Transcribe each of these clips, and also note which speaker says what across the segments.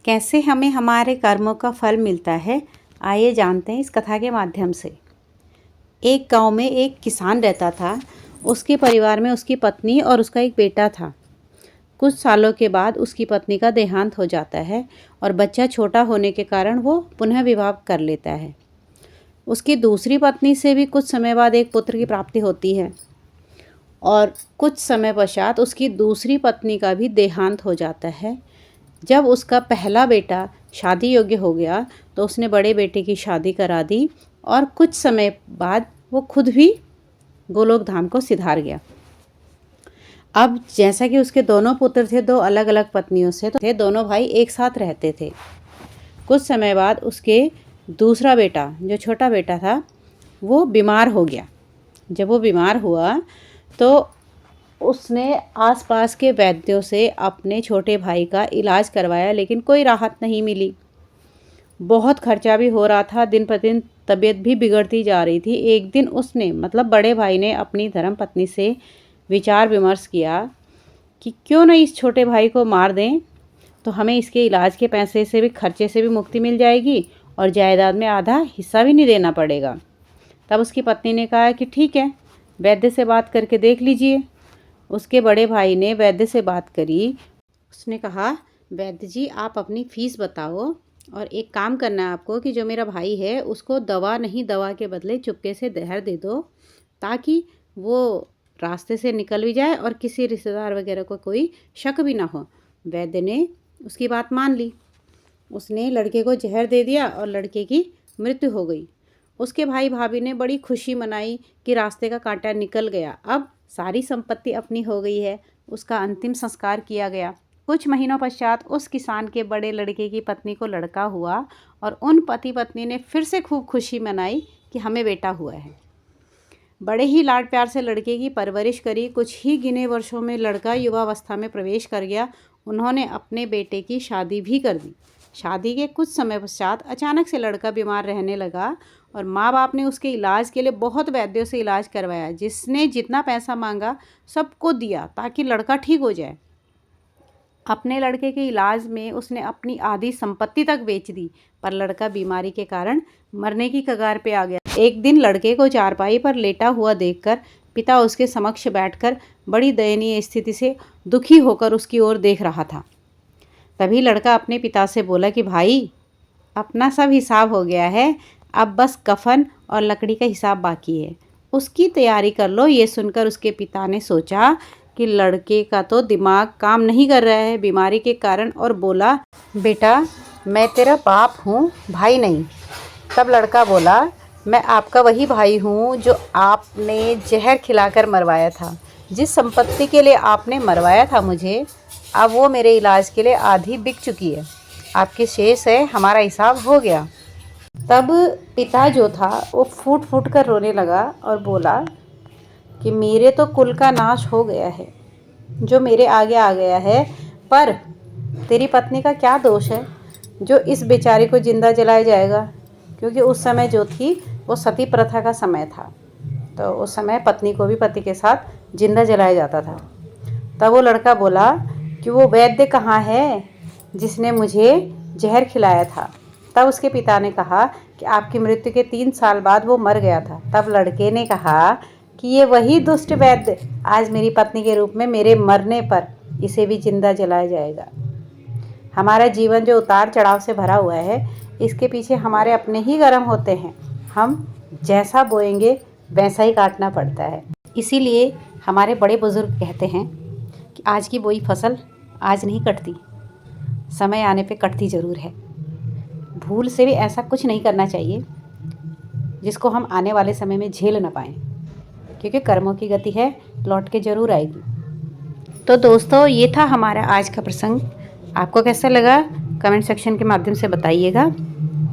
Speaker 1: कैसे हमें हमारे कर्मों का फल मिलता है, आइए जानते हैं इस कथा के माध्यम से। एक गांव में एक किसान रहता था। उसके परिवार में उसकी पत्नी और उसका एक बेटा था। कुछ सालों के बाद उसकी पत्नी का देहांत हो जाता है और बच्चा छोटा होने के कारण वो पुनः विवाह कर लेता है। उसकी दूसरी पत्नी से भी कुछ समय बाद एक पुत्र की प्राप्ति होती है और कुछ समय पश्चात उसकी दूसरी पत्नी का भी देहांत हो जाता है। जब उसका पहला बेटा शादी योग्य हो गया तो उसने बड़े बेटे की शादी करा दी और कुछ समय बाद वो खुद भी गोलोक धाम को सिधार गया। अब जैसा कि उसके दोनों पुत्र थे, दो अलग अलग पत्नियों से थे, दोनों भाई एक साथ रहते थे। कुछ समय बाद उसके दूसरा बेटा, जो छोटा बेटा था, वो बीमार हो गया। जब वो बीमार हुआ तो उसने आसपास के वैद्यों से अपने छोटे भाई का इलाज करवाया, लेकिन कोई राहत नहीं मिली। बहुत खर्चा भी हो रहा था, दिन प्रतिदिन तबीयत भी बिगड़ती जा रही थी। एक दिन उसने मतलब बड़े भाई ने अपनी धर्मपत्नी से विचार विमर्श किया कि क्यों न इस छोटे भाई को मार दें, तो हमें इसके इलाज के पैसे से भी, खर्चे से भी मुक्ति मिल जाएगी और जायदाद में आधा हिस्सा भी नहीं देना पड़ेगा। तब उसकी पत्नी ने कहा कि ठीक है, वैद्य से बात करके देख लीजिए। उसके बड़े भाई ने वैद्य से बात करी। उसने कहा, वैद्य जी आप अपनी फ़ीस बताओ और एक काम करना है आपको कि जो मेरा भाई है उसको दवा नहीं, दवा के बदले चुपके से जहर दे दो, ताकि वो रास्ते से निकल भी जाए और किसी रिश्तेदार वगैरह को कोई शक भी ना हो। वैद्य ने उसकी बात मान ली। उसने लड़के को जहर दे दिया और लड़के की मृत्यु हो गई। उसके भाई भाभी ने बड़ी खुशी मनाई कि रास्ते का कांटा निकल गया, अब सारी संपत्ति अपनी हो गई है। उसका अंतिम संस्कार किया गया। कुछ महीनों पश्चात उस किसान के बड़े लड़के की पत्नी को लड़का हुआ और उन पति पत्नी ने फिर से खूब खुशी मनाई कि हमें बेटा हुआ है। बड़े ही लाड प्यार से लड़के की परवरिश करी। कुछ ही गिने वर्षों में लड़का युवावस्था में प्रवेश कर गया। उन्होंने अपने बेटे की शादी भी कर दी। शादी के कुछ समय पश्चात अचानक से लड़का बीमार रहने लगा और माँ बाप ने उसके इलाज के लिए बहुत वैद्यों से इलाज करवाया। जिसने जितना पैसा मांगा सबको दिया ताकि लड़का ठीक हो जाए। अपने लड़के के इलाज में उसने अपनी आधी संपत्ति तक बेच दी, पर लड़का बीमारी के कारण मरने की कगार पे आ गया। एक दिन लड़के को चारपाई पर लेटा हुआ देखकर पिता उसके समक्ष बैठकर बड़ी दयनीय स्थिति से दुखी होकर उसकी ओर देख रहा था। तभी लड़का अपने पिता से बोला कि भाई, अपना सब हिसाब हो गया है, अब बस कफन और लकड़ी का हिसाब बाकी है, उसकी तैयारी कर लो। ये सुनकर उसके पिता ने सोचा कि लड़के का तो दिमाग काम नहीं कर रहा है बीमारी के कारण, और बोला, बेटा मैं तेरा बाप हूँ, भाई नहीं। तब लड़का बोला, मैं आपका वही भाई हूँ जो आपने जहर खिलाकर मरवाया था। जिस संपत्ति के लिए आपने मरवाया था मुझे, अब वो मेरे इलाज के लिए आधी बिक चुकी है, आपके शेष है, हमारा हिसाब हो गया। तब पिता जो था वो फूट फूट कर रोने लगा और बोला कि मेरे तो कुल का नाश हो गया है, जो मेरे आगे आ गया है, पर तेरी पत्नी का क्या दोष है जो इस बेचारे को जिंदा जलाया जाएगा। क्योंकि उस समय जो थी वो सती प्रथा का समय था, तो उस समय पत्नी को भी पति के साथ जिंदा जलाया जाता था। तब वो लड़का बोला कि वो वैद्य कहाँ है जिसने मुझे जहर खिलाया था। तब उसके पिता ने कहा कि आपकी मृत्यु के 3 साल बाद वो मर गया था। तब लड़के ने कहा कि ये वही दुष्ट वैद्य आज मेरी पत्नी के रूप में मेरे मरने पर इसे भी जिंदा जलाया जाएगा। हमारा जीवन जो उतार चढ़ाव से भरा हुआ है, इसके पीछे हमारे अपने ही कर्म होते हैं। हम जैसा बोएंगे वैसा ही काटना पड़ता है। इसीलिए हमारे बड़े बुजुर्ग कहते हैं कि आज की बोई फसल आज नहीं कटती, समय आने पे कटती ज़रूर है। भूल से भी ऐसा कुछ नहीं करना चाहिए जिसको हम आने वाले समय में झेल ना पाएँ, क्योंकि कर्मों की गति है, लौट के ज़रूर आएगी। तो दोस्तों, ये था हमारा आज का प्रसंग। आपको कैसा लगा कमेंट सेक्शन के माध्यम से बताइएगा।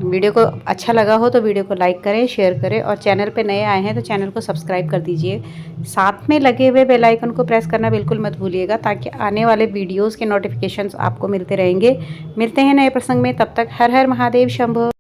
Speaker 1: वीडियो को अच्छा लगा हो तो वीडियो को लाइक करें, शेयर करें, और चैनल पे नए आए हैं तो चैनल को सब्सक्राइब कर दीजिए। साथ में लगे हुए बेल आइकन को प्रेस करना बिल्कुल मत भूलिएगा, ताकि आने वाले वीडियोज़ के नोटिफिकेशंस आपको मिलते रहेंगे। मिलते हैं नए प्रसंग में, तब तक हर हर महादेव शंभो।